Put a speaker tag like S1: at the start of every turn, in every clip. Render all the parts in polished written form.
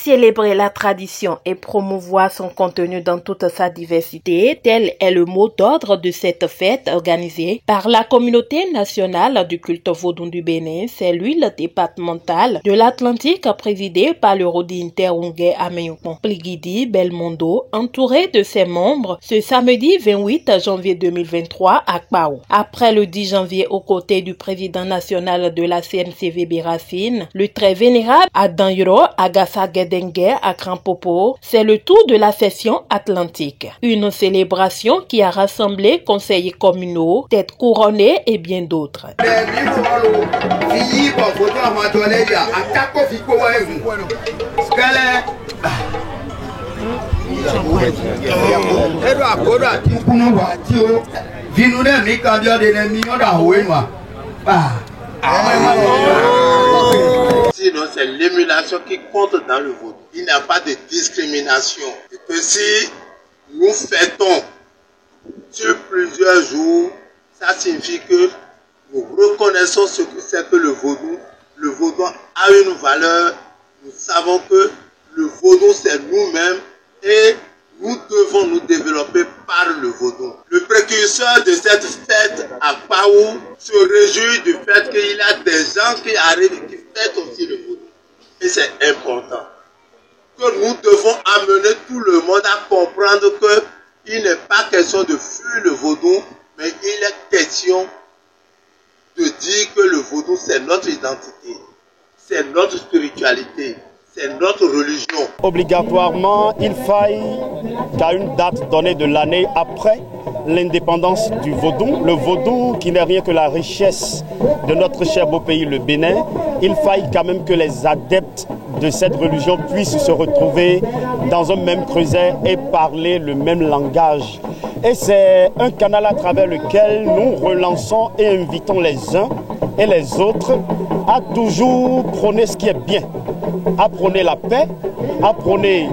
S1: célébrer la tradition et promouvoir son contenu dans toute sa diversité, tel est le mot d'ordre de cette fête organisée par la communauté nationale du culte vaudou du Bénin, cellule départementale de l'Atlantique présidée par le Rodin Terungé Ameyokon Pligidi Belmondo, entouré de ses membres ce samedi 28 janvier 2023 à Kpao. Après le 10 janvier aux côtés du président national de la CNCVB Racine, le très vénérable Adanyoro Agassa Gedengue à Grand-Popo, c'est le tour de la session atlantique. Une célébration qui a rassemblé conseillers communaux, têtes couronnées et bien d'autres.
S2: Sinon, c'est l'émulation qui compte dans le vaudou. Il n'y a pas de discrimination. Et que si nous fêtons sur plusieurs jours, ça signifie que nous reconnaissons ce que c'est que le vaudou. Le vaudou a une valeur. Nous savons que le vaudou, c'est nous-mêmes et nous devons nous développer par le vaudou. Le précurseur de cette fête à Kpao se réjouit du fait qu'il y a des gens qui arrivent et qui fêtent aussi le vaudou. Et c'est important que nous devons amener tout le monde à comprendre qu'il n'est pas question de fuir le vaudou, mais il est question de dire que le vaudou, c'est notre identité, c'est notre spiritualité, c'est notre religion.
S3: Obligatoirement, il faille qu'à une date donnée de l'année après l'indépendance du vaudou, le vaudou qui n'est rien que la richesse de notre cher beau pays, le Bénin, il faille quand même que les adeptes de cette religion puissent se retrouver dans un même creuset et parler le même langage. Et c'est un canal à travers lequel nous relançons et invitons les uns et les autres à toujours prôner ce qui est bien, à prôner la paix, à prôner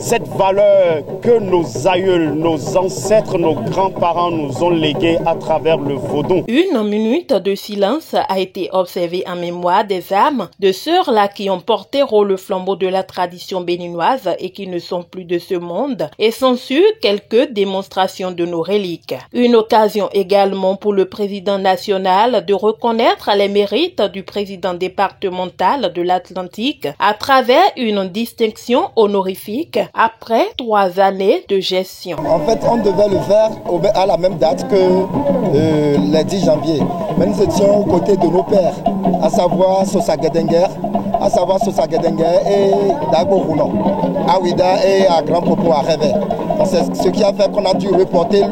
S3: cette valeur que nos aïeuls, nos ancêtres, nos grands-parents nous ont léguée à travers le vaudou.
S1: Une minute de silence a été observée en mémoire des âmes de ceux-là qui ont porté haut le flambeau de la tradition béninoise et qui ne sont plus de ce monde, et s'ensuit quelques démonstrations de nos reliques. Une occasion également pour le président national de reconnaître les mérites du président départemental de l'Atlantique à travers une distinction honorifique après 3 années de gestion.
S4: En fait, on devait le faire à la même date que le 10 janvier. Mais nous étions aux côtés de nos pères, à savoir Sosa Gedenger, et Dago Rounon, à Ouida et à Grand-Popo à Réveil. C'est ce qui a fait qu'on a dû reporter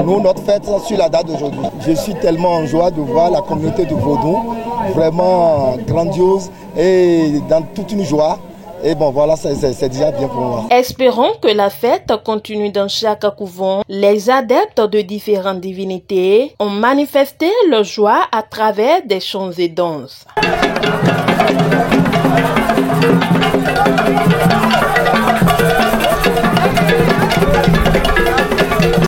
S4: notre fête sur la date d'aujourd'hui. Je suis tellement en joie de voir la communauté de Vaudou, vraiment grandiose et dans toute une joie. Et bon, voilà, c'est déjà bien pour moi.
S1: Espérons que la fête continue dans chaque couvent. Les adeptes de différentes divinités ont manifesté leur joie à travers des chants et danses.